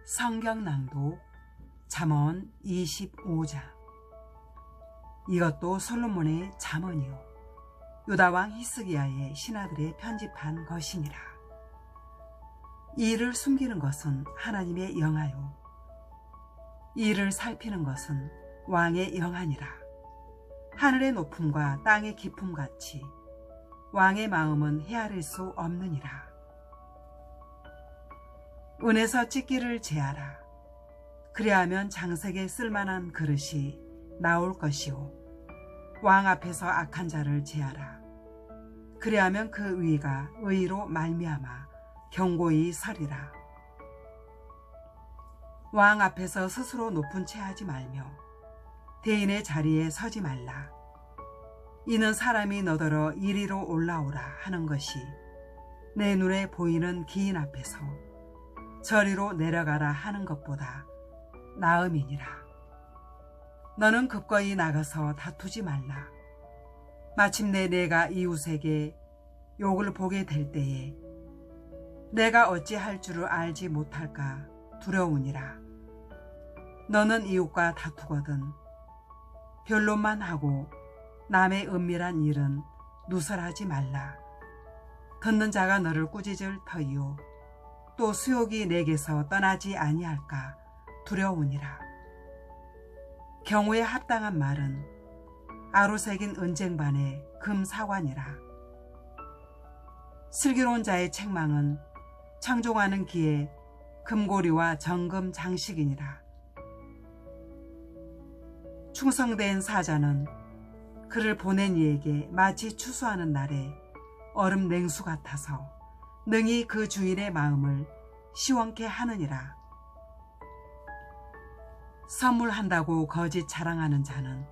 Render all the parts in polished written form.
성경 낭독 잠언 25장. 이것도 솔로몬의 잠언이요 유다왕 히스기야의 신하들의 편집한 것이니라. 이를 숨기는 것은 하나님의 영하요 이를 살피는 것은 왕의 영하니라. 하늘의 높음과 땅의 깊음 같이 왕의 마음은 헤아릴 수 없느니라. 은에서 찢기를 제하라. 그리하면 장색에 쓸만한 그릇이 나올 것이요 왕 앞에서 악한 자를 제하라. 그리하면 그 위가 의로 말미암아 견고히 서리라. 왕 앞에서 스스로 높은 채 하지 말며 대인의 자리에 서지 말라. 이는 사람이 너더러 이리로 올라오라 하는 것이 내 눈에 보이는 기인 앞에서 저리로 내려가라 하는 것보다 나음이니라. 너는 급거이 나가서 다투지 말라. 마침내 내가 이웃에게 욕을 보게 될 때에 내가 어찌할 줄을 알지 못할까 두려우니라. 너는 이웃과 다투거든 변론만 하고 남의 은밀한 일은 누설하지 말라. 듣는 자가 너를 꾸짖을 터이요 또 수욕이 내게서 떠나지 아니할까 두려우니라. 경우에 합당한 말은 아로새긴 은쟁반의 금사관이라. 슬기로운 자의 책망은 청종하는 기에 금고리와 정금 장식이니라. 충성된 사자는 그를 보낸 이에게 마치 추수하는 날에 얼음 냉수 같아서 능히 그 주인의 마음을 시원케 하느니라. 선물한다고 거짓 자랑하는 자는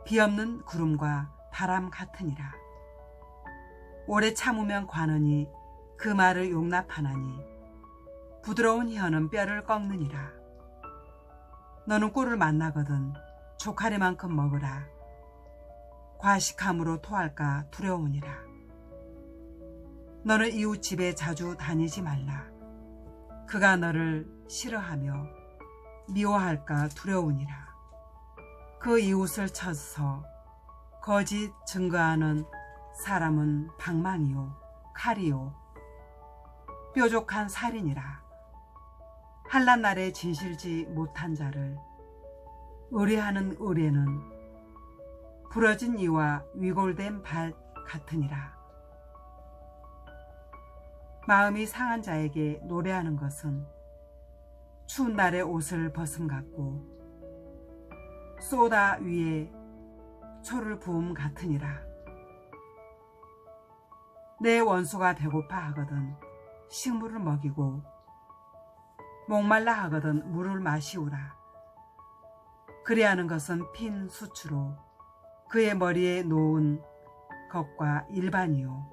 비없는 구름과 바람 같으니라. 오래 참으면 관원이 그 말을 용납하나니 부드러운 혀는 뼈를 꺾느니라. 너는 꿀을 만나거든 조카리만큼 먹으라. 과식함으로 토할까 두려우니라. 너는 이웃 집에 자주 다니지 말라. 그가 너를 싫어하며 미워할까 두려우니라. 그 이웃을 쳐서 거짓 증거하는 사람은 방망이요 칼이요 뾰족한 살이니라. 한란 날에 진실지 못한 자를 의뢰하는 의뢰는 부러진 이와 위골된 발 같으니라. 마음이 상한 자에게 노래하는 것은 추운 날에 옷을 벗음 같고 쏘다 위에 초를 부음 같으니라. 내 원수가 배고파 하거든 식물을 먹이고 목말라 하거든 물을 마시우라. 그리하는 것은 핀 수추로 그의 머리에 놓은 것과 일반이요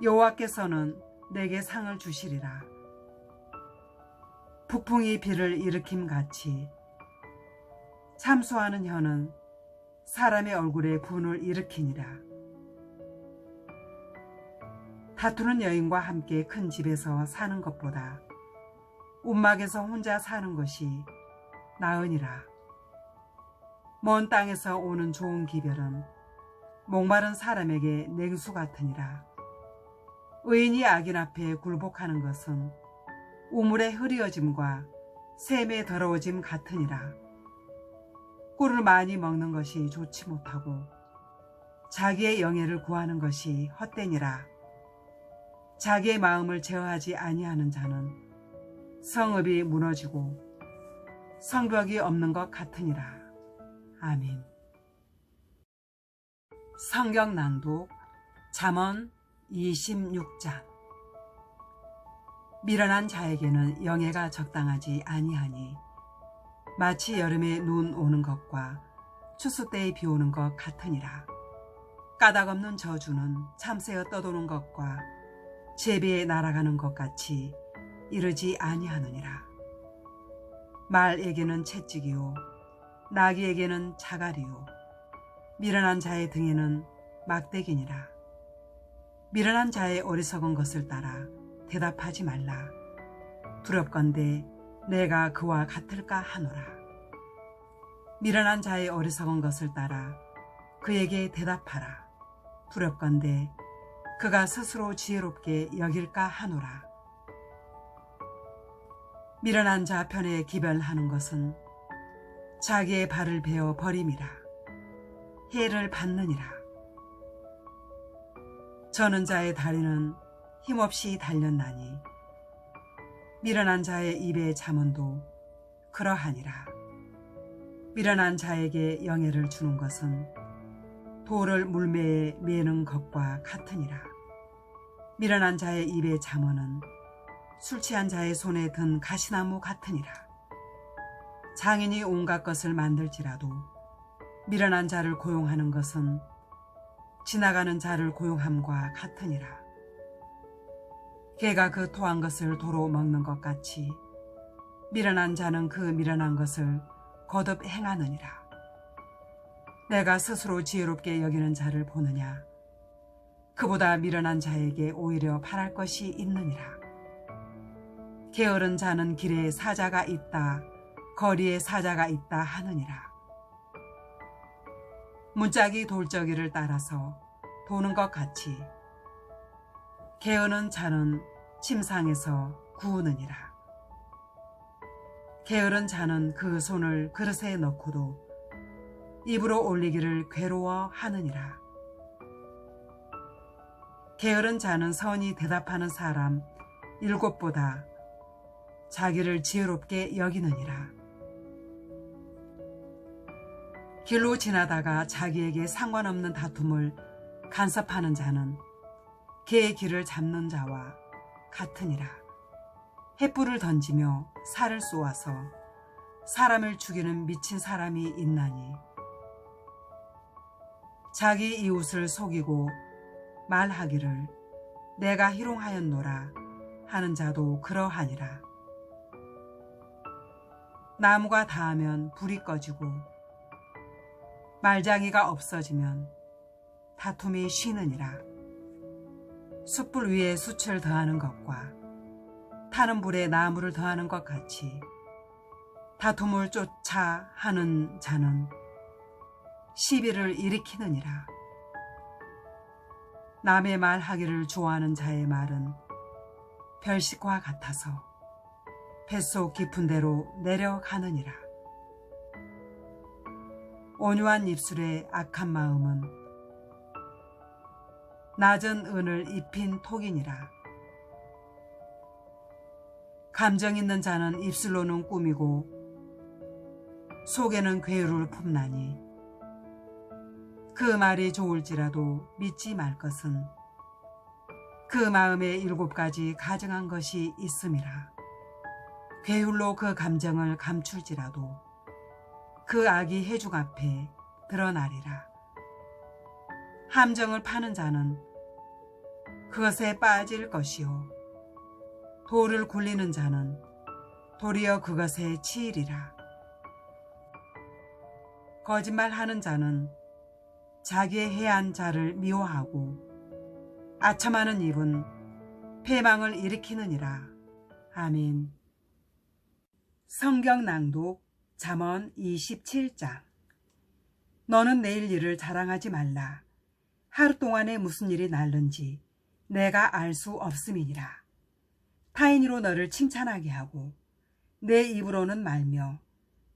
여호와께서는 내게 상을 주시리라. 북풍이 비를 일으킴 같이 참소하는 혀는 사람의 얼굴에 분을 일으키니라. 다투는 여인과 함께 큰 집에서 사는 것보다 움막에서 혼자 사는 것이 나으니라. 먼 땅에서 오는 좋은 기별은 목마른 사람에게 냉수 같으니라. 의인이 악인 앞에 굴복하는 것은 우물의 흐리어짐과 샘의 더러워짐 같으니라. 꿀을 많이 먹는 것이 좋지 못하고 자기의 영예를 구하는 것이 헛되니라. 자기의 마음을 제어하지 아니하는 자는 성읍이 무너지고 성벽이 없는 것 같으니라. 아멘. 성경 낭독 잠언 26장. 미련한 자에게는 영예가 적당하지 아니하니 마치 여름에 눈 오는 것과 추수 때에 비 오는 것 같으니라. 까닭없는 저주는 참새어 떠도는 것과 제비에 날아가는 것 같이 이르지 아니하느니라. 말에게는 채찍이요 나귀에게는 자갈이요 미련한 자의 등에는 막대기니라. 미련한 자의 어리석은 것을 따라 대답하지 말라. 두렵건대 내가 그와 같을까 하노라. 미련한 자의 어리석은 것을 따라 그에게 대답하라. 두렵건대 그가 스스로 지혜롭게 여길까 하노라. 미련한 자 편에 기별하는 것은 자기의 발을 베어 버림이라. 해를 받느니라. 저는 자의 다리는 힘없이 달렸나니 미련한 자의 입의 잠언도 그러하니라. 미련한 자에게 영예를 주는 것은 돌을 물매에 매는 것과 같으니라. 미련한 자의 입의 잠언은 술 취한 자의 손에 든 가시나무 같으니라. 장인이 온갖 것을 만들지라도 미련한 자를 고용하는 것은 지나가는 자를 고용함과 같으니라. 개가 그 토한 것을 도로 먹는 것 같이 미련한 자는 그 미련한 것을 거듭 행하느니라. 내가 스스로 지혜롭게 여기는 자를 보느냐? 그보다 미련한 자에게 오히려 바랄 것이 있느니라. 게으른 자는 길에 사자가 있다, 거리에 사자가 있다 하느니라. 문짝이 돌적이를 따라서 도는 것 같이 게으른 자는 침상에서 구우느니라. 게으른 자는 그 손을 그릇에 넣고도 입으로 올리기를 괴로워하느니라. 게으른 자는 선이 대답하는 사람 7보다 자기를 지혜롭게 여기느니라. 길로 지나다가 자기에게 상관없는 다툼을 간섭하는 자는 개의 길을 잡는 자와 같으니라. 횃불을 던지며 살을 쏘아서 사람을 죽이는 미친 사람이 있나니 자기 이웃을 속이고 말하기를 내가 희롱하였노라 하는 자도 그러하니라. 나무가 닿으면 불이 꺼지고 말장이가 없어지면 다툼이 쉬느니라. 숯불 위에 숯을 더하는 것과 타는 불에 나무를 더하는 것 같이 다툼을 쫓아 하는 자는 시비를 일으키느니라. 남의 말하기를 좋아하는 자의 말은 별식과 같아서 뱃속 깊은 데로 내려가느니라. 온유한 입술의 악한 마음은 낮은 은을 입힌 톡이니라. 감정 있는 자는 입술로는 꾸미고 속에는 괴유를 품나니 그 말이 좋을지라도 믿지 말 것은 그 마음에 7가지 가증한 것이 있음이라. 괴율로 그 감정을 감출지라도 그 악이 해중 앞에 드러나리라. 함정을 파는 자는 그것에 빠질 것이요 돌을 굴리는 자는 도리어 그것에 치이리라. 거짓말하는 자는 자기의 해한 자를 미워하고 아첨하는 입은 패망을 일으키느니라. 아멘. 성경 낭독 잠언 27장. 너는 내일 일을 자랑하지 말라. 하루 동안에 무슨 일이 날는지 내가 알 수 없음이니라. 타인으로 너를 칭찬하게 하고 내 입으로는 말며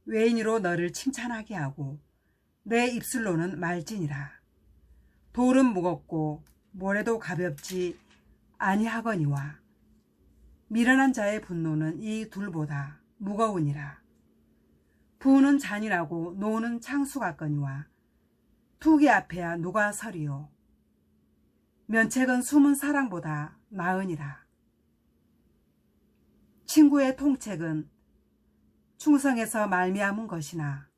외인으로 너를 칭찬하게 하고 내 입술로는 말지니라. 돌은 무겁고 모래도 가볍지 아니하거니와 미련한 자의 분노는 이 둘보다 무거우니라. 부는 잔인하고 노는 창수 같거니와 투기 앞에야 누가 서리요. 면책은 숨은 사랑보다 나으니라. 친구의 통책은 충성에서 말미암은 것이나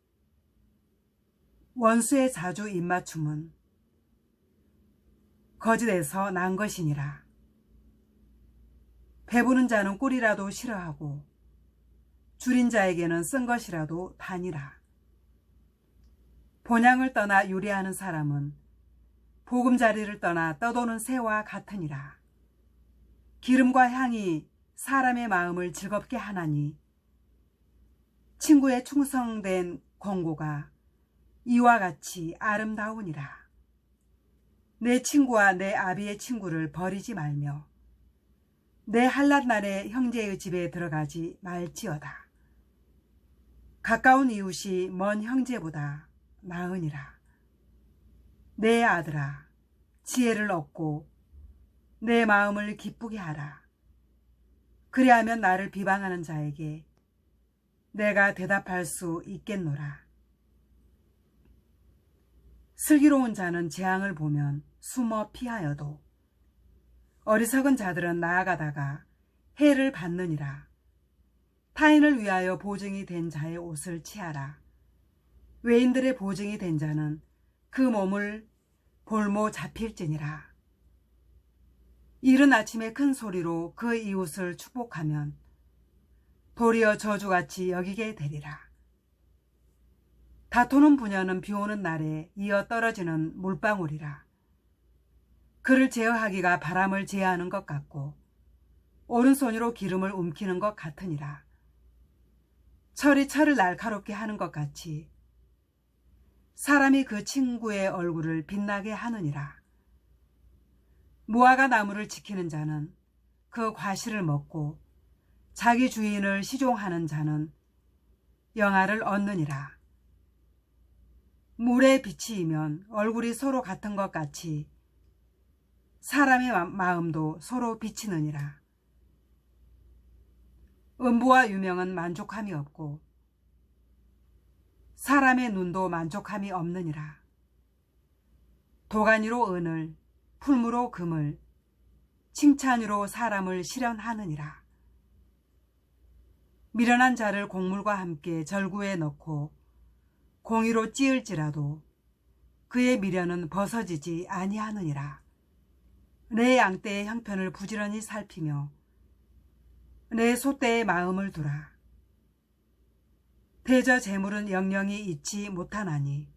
원수의 자주 입맞춤은 거짓에서 난 것이니라. 배부른 자는 꿀이라도 싫어하고 줄인 자에게는 쓴 것이라도 다니라. 본향을 떠나 유리하는 사람은 보금자리를 떠나 떠도는 새와 같으니라. 기름과 향이 사람의 마음을 즐겁게 하나니 친구의 충성된 권고가 이와 같이 아름다우니라. 내 친구와 내 아비의 친구를 버리지 말며 내 한낱날에 형제의 집에 들어가지 말지어다. 가까운 이웃이 먼 형제보다 나으니라. 내 아들아, 지혜를 얻고 내 마음을 기쁘게 하라. 그리하면 나를 비방하는 자에게 내가 대답할 수 있겠노라. 슬기로운 자는 재앙을 보면 숨어 피하여도 어리석은 자들은 나아가다가 해를 받느니라. 타인을 위하여 보증이 된 자의 옷을 취하라. 외인들의 보증이 된 자는 그 몸을 볼모 잡힐지니라. 이른 아침에 큰 소리로 그 이웃을 축복하면 도리어 저주같이 여기게 되리라. 다투는 부녀는 비오는 날에 이어 떨어지는 물방울이라. 그를 제어하기가 바람을 제어하는 것 같고 오른손으로 기름을 움키는 것 같으니라. 철이 철을 날카롭게 하는 것 같이 사람이 그 친구의 얼굴을 빛나게 하느니라. 무화과 나무를 지키는 자는 그 과실을 먹고 자기 주인을 시종하는 자는 영화를 얻느니라. 물의 빛이면 얼굴이 서로 같은 것 같이 사람의 마음도 서로 비치느니라. 음부와 유명은 만족함이 없고 사람의 눈도 만족함이 없느니라. 도가니로 은을, 풀무로 금을, 칭찬으로 사람을 실현하느니라. 미련한 자를 곡물과 함께 절구에 넣고 공의로 찌을지라도 그의 미련은 벗어지지 아니하느니라. 내 양떼의 형편을 부지런히 살피며 내 소떼의 마음을 두라. 대저 재물은 영영이 잊지 못하나니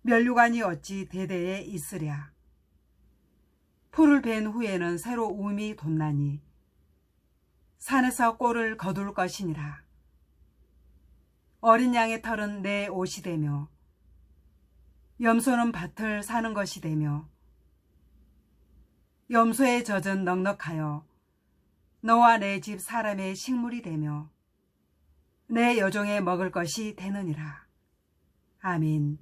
면류관이 어찌 대대에 있으랴. 풀을 벤 후에는 새로 움이 돋나니 산에서 꼴을 거둘 것이니라. 어린 양의 털은 내 옷이 되며 염소는 밭을 사는 것이 되며 염소의 젖은 넉넉하여 너와 내 집 사람의 식물이 되며 내 여종의 먹을 것이 되느니라. 아멘.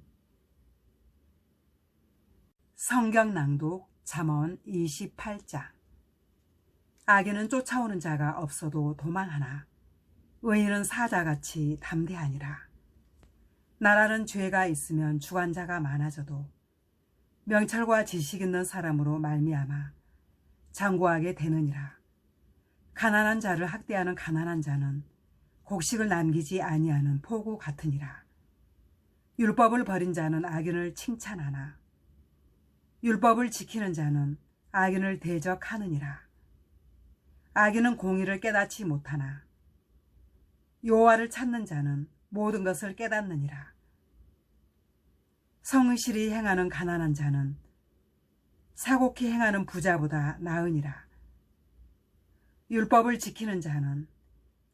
성경 낭독 잠언 28장. 악인은 쫓아오는 자가 없어도 도망하나 의인은 사자같이 담대하니라. 나라는 죄가 있으면 주관자가 많아져도 명철과 지식 있는 사람으로 말미암아 장구하게 되느니라. 가난한 자를 학대하는 가난한 자는 곡식을 남기지 아니하는 포구 같으니라. 율법을 버린 자는 악인을 칭찬하나 율법을 지키는 자는 악인을 대적하느니라. 악인은 공의를 깨닫지 못하나 여호와를 찾는 자는 모든 것을 깨닫느니라. 성실히 행하는 가난한 자는 사곡히 행하는 부자보다 나으니라. 율법을 지키는 자는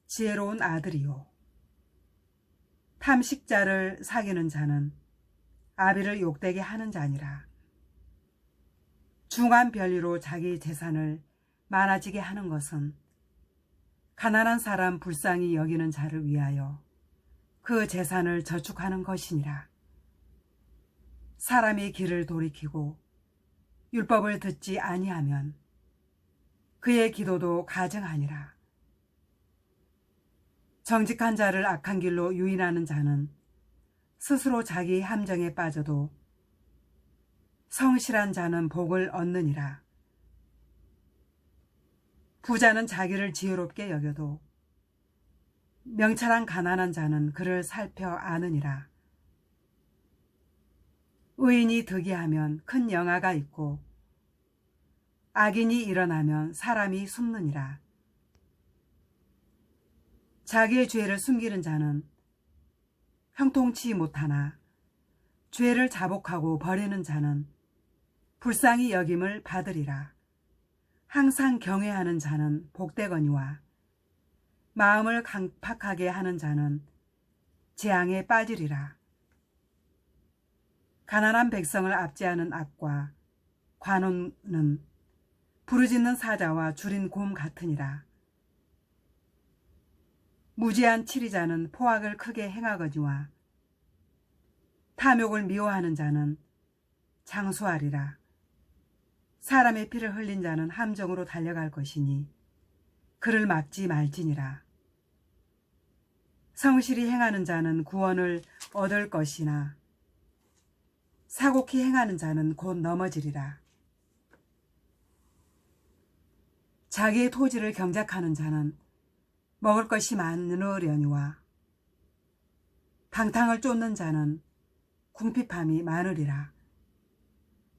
지혜로운 아들이요 탐식자를 사귀는 자는 아비를 욕되게 하는 자니라. 중한 별리로 자기 재산을 많아지게 하는 것은 가난한 사람 불쌍히 여기는 자를 위하여 그 재산을 저축하는 것이니라. 사람이 길을 돌이키고 율법을 듣지 아니하면 그의 기도도 가증하니라. 정직한 자를 악한 길로 유인하는 자는 스스로 자기 함정에 빠져도 성실한 자는 복을 얻느니라. 부자는 자기를 지혜롭게 여겨도 명철한 가난한 자는 그를 살펴 아느니라. 의인이 득이하면 큰 영화가 있고 악인이 일어나면 사람이 숨느니라. 자기의 죄를 숨기는 자는 형통치 못하나 죄를 자복하고 버리는 자는 불쌍히 여김을 받으리라. 항상 경외하는 자는 복되거니와 마음을 강팍하게 하는 자는 재앙에 빠지리라. 가난한 백성을 압제하는 악과 관원은 부르짖는 사자와 줄인 곰 같으니라. 무지한 치리자는 포악을 크게 행하거니와 탐욕을 미워하는 자는 장수하리라. 사람의 피를 흘린 자는 함정으로 달려갈 것이니 그를 막지 말지니라. 성실히 행하는 자는 구원을 얻을 것이나 사곡히 행하는 자는 곧 넘어지리라. 자기의 토지를 경작하는 자는 먹을 것이 많으려니와 방탕을 쫓는 자는 궁핍함이 많으리라.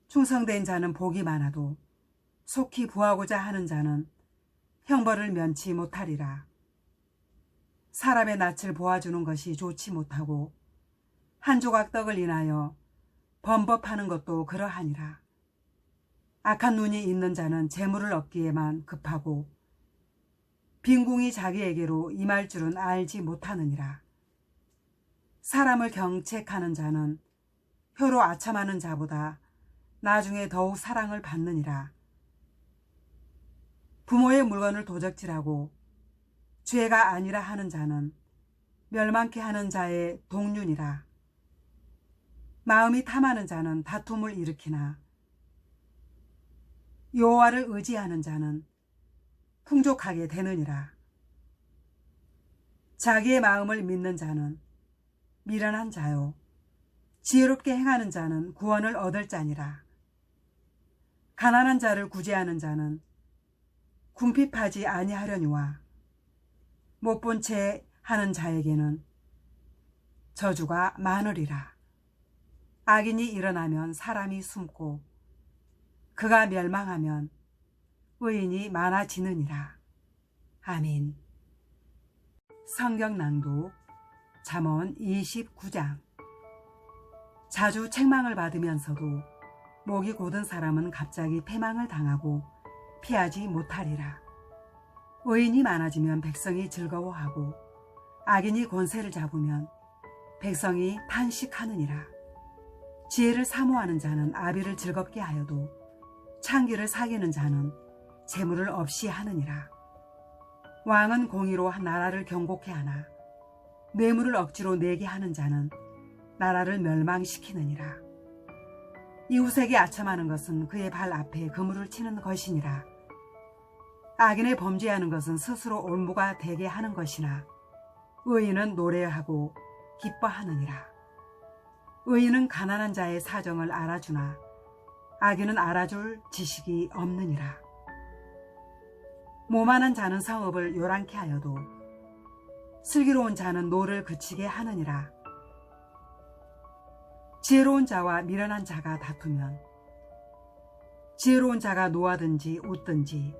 충성된 자는 복이 많아도 속히 부하고자 하는 자는 형벌을 면치 못하리라. 사람의 낯을 보아주는 것이 좋지 못하고 한 조각 떡을 인하여 범법하는 것도 그러하니라. 악한 눈이 있는 자는 재물을 얻기에만 급하고 빈궁이 자기에게로 임할 줄은 알지 못하느니라. 사람을 경책하는 자는 혀로 아첨하는 자보다 나중에 더욱 사랑을 받느니라. 부모의 물건을 도적질하고 죄가 아니라 하는 자는 멸망케 하는 자의 동륜이라. 마음이 탐하는 자는 다툼을 일으키나 여호와를 의지하는 자는 풍족하게 되느니라. 자기의 마음을 믿는 자는 미련한 자요 지혜롭게 행하는 자는 구원을 얻을 자니라. 가난한 자를 구제하는 자는 궁핍하지 아니하려니와 못본 채 하는 자에게는 저주가 많으리라. 악인이 일어나면 사람이 숨고 그가 멸망하면 의인이 많아지느니라. 아멘. 성경 낭독 잠언 29장. 자주 책망을 받으면서도 목이 곧은 사람은 갑자기 패망을 당하고 피하지 못하리라. 의인이 많아지면 백성이 즐거워하고 악인이 권세를 잡으면 백성이 탄식하느니라. 지혜를 사모하는 자는 아비를 즐겁게 하여도 창기를 사귀는 자는 재물을 없이 하느니라. 왕은 공의로 나라를 경고케 하나 뇌물을 억지로 내게 하는 자는 나라를 멸망시키느니라. 이웃에게 아첨하는 것은 그의 발 앞에 그물을 치는 것이니라. 악인의 범죄하는 것은 스스로 올무가 되게 하는 것이나 의인은 노래하고 기뻐하느니라. 의인은 가난한 자의 사정을 알아주나 악인은 알아줄 지식이 없느니라. 모만한 자는 성읍을 요란케 하여도 슬기로운 자는 노를 그치게 하느니라. 지혜로운 자와 미련한 자가 다투면 지혜로운 자가 노하든지 웃든지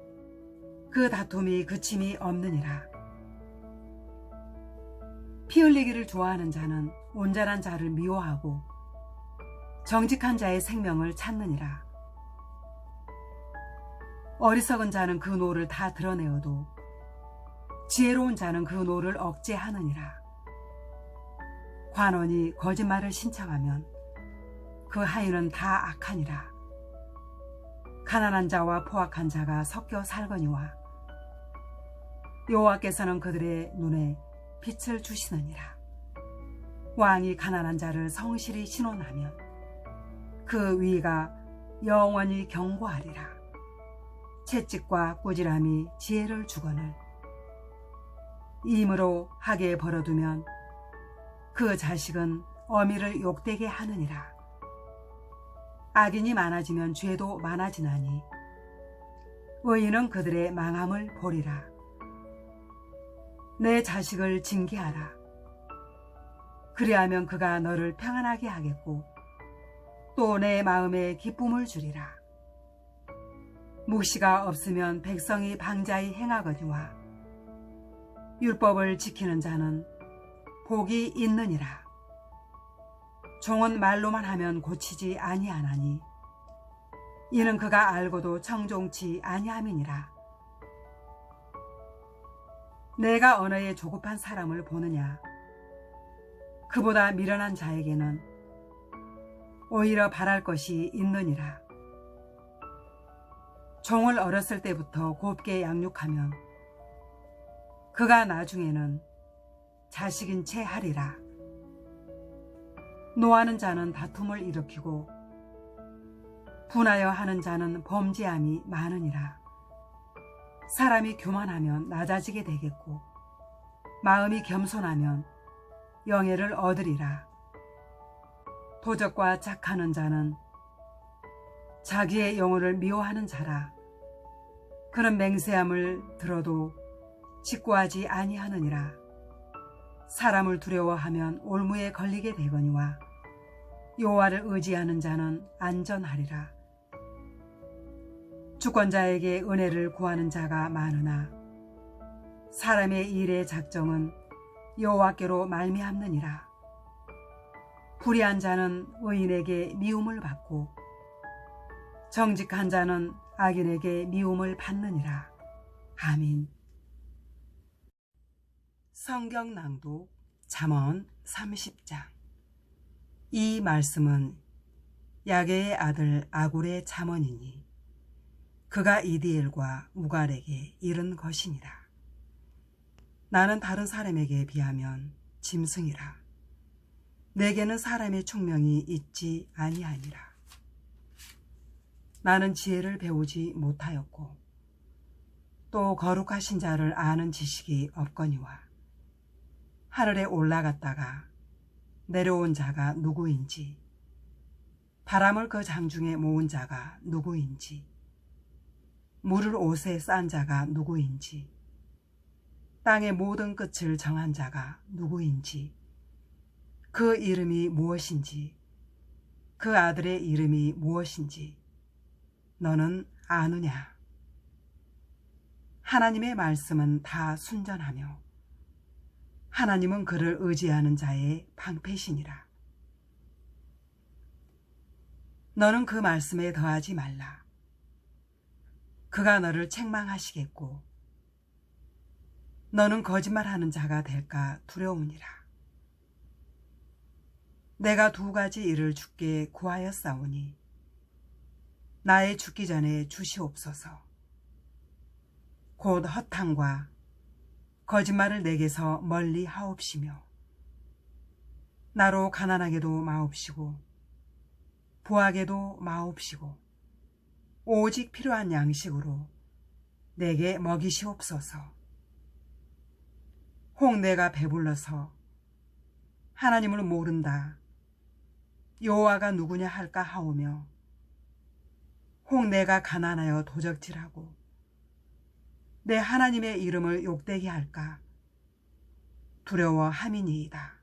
그 다툼이 그침이 없느니라. 피 흘리기를 좋아하는 자는 온전한 자를 미워하고 정직한 자의 생명을 찾느니라. 어리석은 자는 그 노를 다 드러내어도 지혜로운 자는 그 노를 억제하느니라. 관원이 거짓말을 신청하면 그 하인은 다 악하니라. 가난한 자와 포악한 자가 섞여 살거니와 여호와께서는 그들의 눈에 빛을 주시느니라. 왕이 가난한 자를 성실히 신원하면 그 위가 영원히 경고하리라. 채찍과 꾸지람이 지혜를 주거늘 임으로 하게 벌어두면 그 자식은 어미를 욕되게 하느니라. 악인이 많아지면 죄도 많아지나니 의인은 그들의 망함을 보리라. 내 자식을 징계하라. 그리하면 그가 너를 평안하게 하겠고 또 내 마음에 기쁨을 주리라. 묵시가 없으면 백성이 방자히 행하거니와 율법을 지키는 자는 복이 있느니라. 종은 말로만 하면 고치지 아니하나니 이는 그가 알고도 청종치 아니함이니라. 내가 언어에 조급한 사람을 보느냐? 그보다 미련한 자에게는 오히려 바랄 것이 있느니라. 종을 어렸을 때부터 곱게 양육하면 그가 나중에는 자식인 채 하리라. 노하는 자는 다툼을 일으키고 분하여 하는 자는 범죄함이 많으니라. 사람이 교만하면 낮아지게 되겠고 마음이 겸손하면 영예를 얻으리라. 도적과 짝하는 자는 자기의 영혼을 미워하는 자라. 그런 맹세함을 들어도 직구하지 아니하느니라. 사람을 두려워하면 올무에 걸리게 되거니와 여호와를 의지하는 자는 안전하리라. 주권자에게 은혜를 구하는 자가 많으나 사람의 일의 작정은 여호와께로 말미암느니라. 불의한 자는 의인에게 미움을 받고 정직한 자는 악인에게 미움을 받느니라. 아멘. 성경 낭독 잠언 30장. 이 말씀은 야게의 아들 아굴의 잠언이니 그가 이디엘과 우갈에게 이른 것이니라. 나는 다른 사람에게 비하면 짐승이라. 내게는 사람의 총명이 있지 아니하니라. 나는 지혜를 배우지 못하였고 또 거룩하신 자를 아는 지식이 없거니와 하늘에 올라갔다가 내려온 자가 누구인지 바람을 그 장중에 모은 자가 누구인지 물을 옷에 싼 자가 누구인지 땅의 모든 끝을 정한 자가 누구인지 그 이름이 무엇인지 그 아들의 이름이 무엇인지 너는 아느냐? 하나님의 말씀은 다 순전하며 하나님은 그를 의지하는 자의 방패시니라. 너는 그 말씀에 더하지 말라. 그가 너를 책망하시겠고 너는 거짓말하는 자가 될까 두려우니라. 내가 두 가지 일을 주께 구하였사오니 나의 죽기 전에 주시옵소서. 곧 허탕과 거짓말을 내게서 멀리 하옵시며 나로 가난하게도 마옵시고 부하게도 마옵시고 오직 필요한 양식으로 내게 먹이시옵소서. 혹 내가 배불러서 하나님을 모른다 여호와가 누구냐 할까 하오며 혹 내가 가난하여 도적질하고 내 하나님의 이름을 욕되게 할까 두려워함이니이다.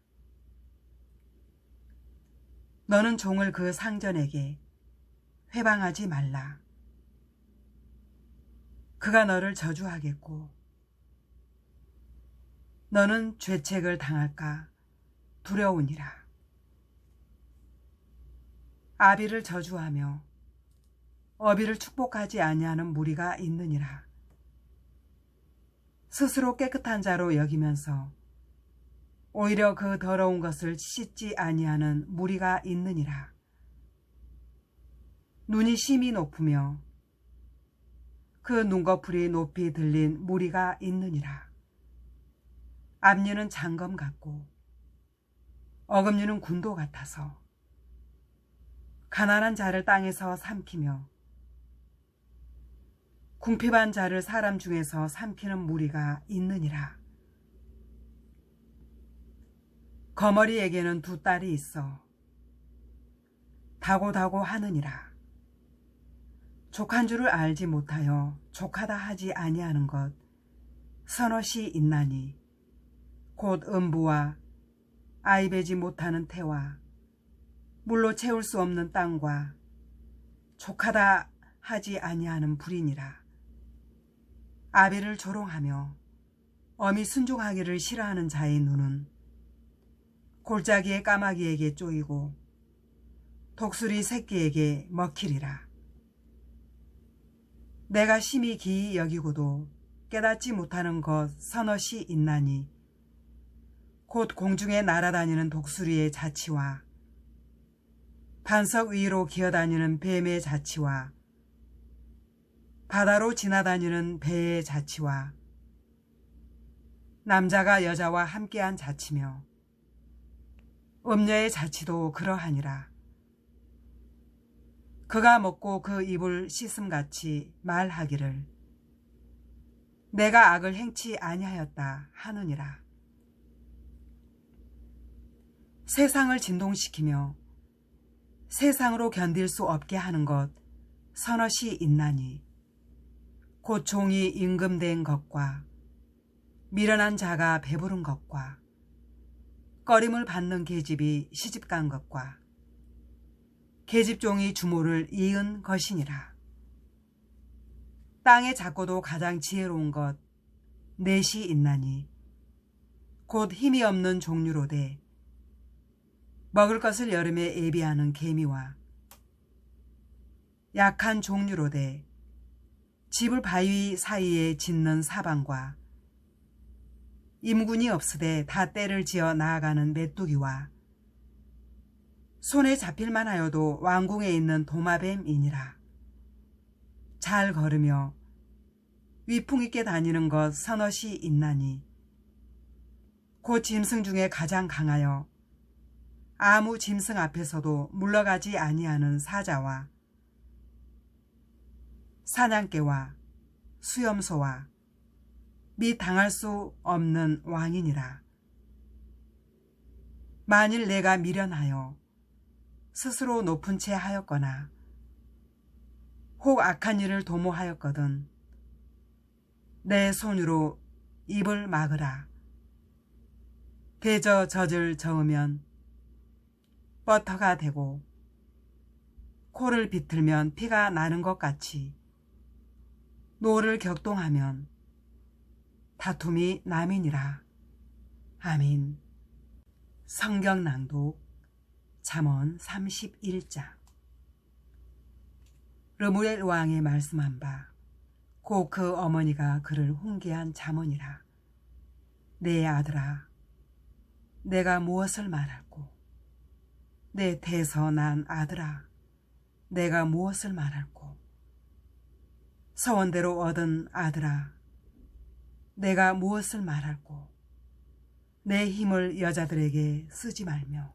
너는 종을 그 상전에게 회방하지 말라. 그가 너를 저주하겠고 너는 죄책을 당할까 두려우니라. 아비를 저주하며 어비를 축복하지 아니하는 무리가 있느니라. 스스로 깨끗한 자로 여기면서 오히려 그 더러운 것을 씻지 아니하는 무리가 있느니라. 눈이 심히 높으며 그 눈꺼풀이 높이 들린 무리가 있느니라. 압류는 장검 같고 어금류는 군도 같아서 가난한 자를 땅에서 삼키며 궁핍한 자를 사람 중에서 삼키는 무리가 있느니라. 거머리에게는 두 딸이 있어 다고다고 하느니라. 족한 줄을 알지 못하여 족하다 하지 아니하는 것 서너시 있나니 곧 음부와 아이 베지 못하는 태와 물로 채울 수 없는 땅과 족하다 하지 아니하는 불이니라. 아비를 조롱하며 어미 순종하기를 싫어하는 자의 눈은 골짜기의 까마귀에게 쪼이고 독수리 새끼에게 먹히리라. 내가 심히 기이 여기고도 깨닫지 못하는 것 서너시 있나니 곧 공중에 날아다니는 독수리의 자치와 반석 위로 기어다니는 뱀의 자치와 바다로 지나다니는 배의 자치와 남자가 여자와 함께한 자치며 음녀의 자치도 그러하니라. 그가 먹고 그 입을 씻음같이 말하기를 내가 악을 행치 아니하였다 하느니라. 세상을 진동시키며 세상으로 견딜 수 없게 하는 것 서너시 있나니 곧 종이 임금된 것과 미련한 자가 배부른 것과 꺼림을 받는 계집이 시집간 것과 계집종이 주모를 이은 것이니라. 땅에 작고도 가장 지혜로운 것 넷이 있나니 곧 힘이 없는 종류로되 먹을 것을 여름에 애비하는 개미와 약한 종류로되 집을 바위 사이에 짓는 사방과 임군이 없으되 다 때를 지어 나아가는 메뚜기와 손에 잡힐만 하여도 왕궁에 있는 도마뱀이니라. 잘 걸으며 위풍 있게 다니는 것 서너시 있나니 곧 짐승 중에 가장 강하여 아무 짐승 앞에서도 물러가지 아니하는 사자와 사냥개와 수염소와 및 당할 수 없는 왕이니라. 만일 내가 미련하여 스스로 높은 채 하였거나 혹 악한 일을 도모하였거든 내 손으로 입을 막으라. 대저 젖을 저으면 버터가 되고 코를 비틀면 피가 나는 것 같이 노를 격동하면 다툼이 남이니라. 아민. 성경 낭독 잠언 31장. 르무엘 왕의 말씀한 바 곧 그 어머니가 그를 훈계한 잠언이라. 내 아들아, 내가 무엇을 말할꼬? 내 태에서 난 아들아, 내가 무엇을 말할꼬? 서원대로 얻은 아들아, 내가 무엇을 말할꼬? 내 힘을 여자들에게 쓰지 말며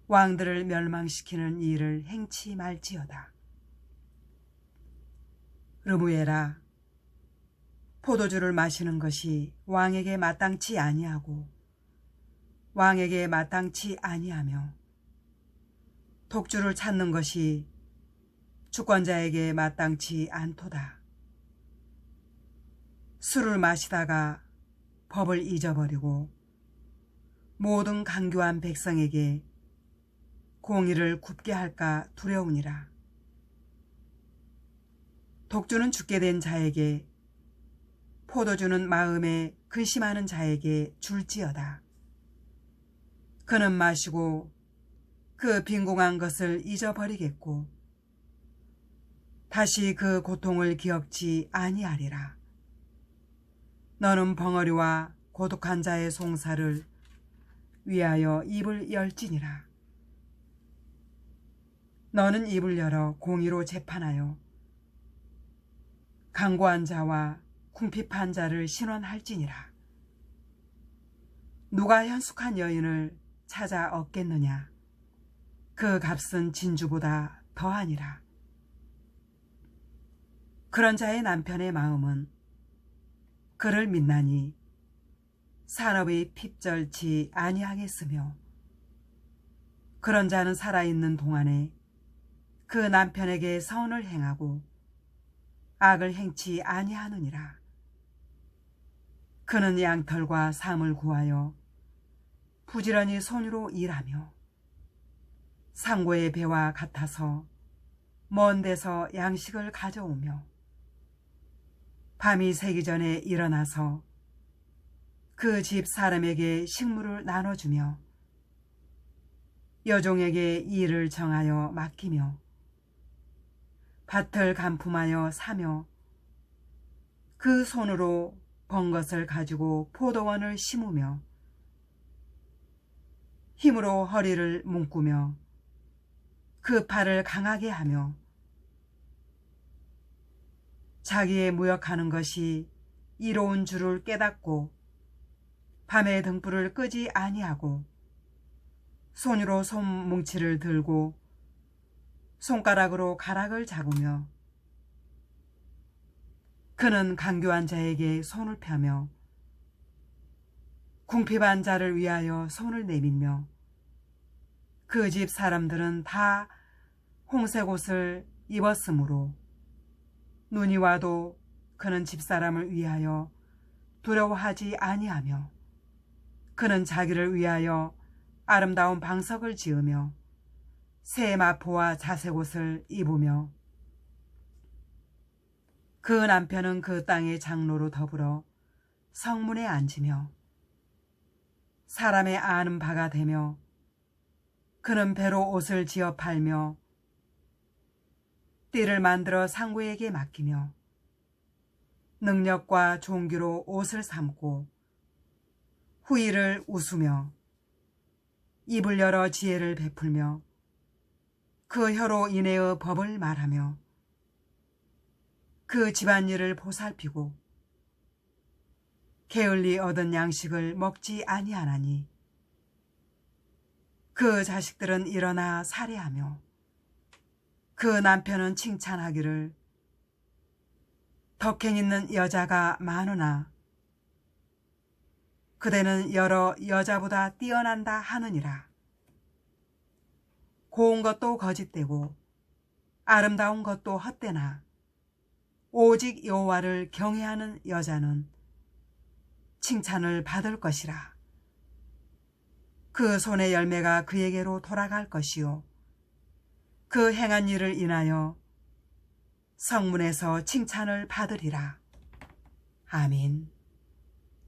왕들을 멸망시키는 일을 행치 말지어다. 르무엘아, 포도주를 마시는 것이 왕에게 마땅치 아니하고 왕에게 마땅치 아니하며 독주를 찾는 것이 주권자에게 마땅치 않도다. 술을 마시다가 법을 잊어버리고 모든 간교한 백성에게 공의를 굽게 할까 두려우니라. 독주는 죽게 된 자에게, 포도주는 마음에 근심하는 자에게 줄지어다. 그는 마시고 그 빈궁한 것을 잊어버리겠고 다시 그 고통을 기억지 아니하리라. 너는 벙어리와 고독한 자의 송사를 위하여 입을 열지니라. 너는 입을 열어 공의로 재판하여 강고한 자와 궁핍한 자를 신원할지니라. 누가 현숙한 여인을 찾아 얻겠느냐? 그 값은 진주보다 더하니라. 그런 자의 남편의 마음은 그를 믿나니 산업이 핍절치 아니하겠으며 그런 자는 살아있는 동안에 그 남편에게 선을 행하고 악을 행치 아니하느니라. 그는 양털과 삶을 구하여 부지런히 손으로 일하며 상고의 배와 같아서 먼 데서 양식을 가져오며 밤이 새기 전에 일어나서 그 집 사람에게 식물을 나눠주며 여종에게 일을 정하여 맡기며 밭을 간품하여 사며 그 손으로 번 것을 가지고 포도원을 심으며 힘으로 허리를 묶으며 그 팔을 강하게 하며 자기의 무역하는 것이 이로운 줄을 깨닫고 밤에 등불을 끄지 아니하고 손으로 손뭉치를 들고 손가락으로 가락을 잡으며 그는 강교한 자에게 손을 펴며 궁핍한 자를 위하여 손을 내밀며 그 집 사람들은 다 홍색 옷을 입었으므로 눈이 와도 그는 집사람을 위하여 두려워하지 아니하며 그는 자기를 위하여 아름다운 방석을 지으며 새 마포와 자색 옷을 입으며 그 남편은 그 땅의 장로로 더불어 성문에 앉으며 사람의 아는 바가 되며 그는 배로 옷을 지어 팔며 띠를 만들어 상구에게 맡기며 능력과 종기로 옷을 삼고 후일을 웃으며 입을 열어 지혜를 베풀며 그 혀로 인해의 법을 말하며 그 집안일을 보살피고 게을리 얻은 양식을 먹지 아니하나니 그 자식들은 일어나 살해하며 그 남편은 칭찬하기를 덕행 있는 여자가 많으나 그대는 여러 여자보다 뛰어난다 하느니라. 고운 것도 거짓되고 아름다운 것도 헛되나 오직 여호와를 경외하는 여자는 칭찬을 받을 것이라. 그 손의 열매가 그에게로 돌아갈 것이요 그 행한 일을 인하여 성문에서 칭찬을 받으리라. 아멘.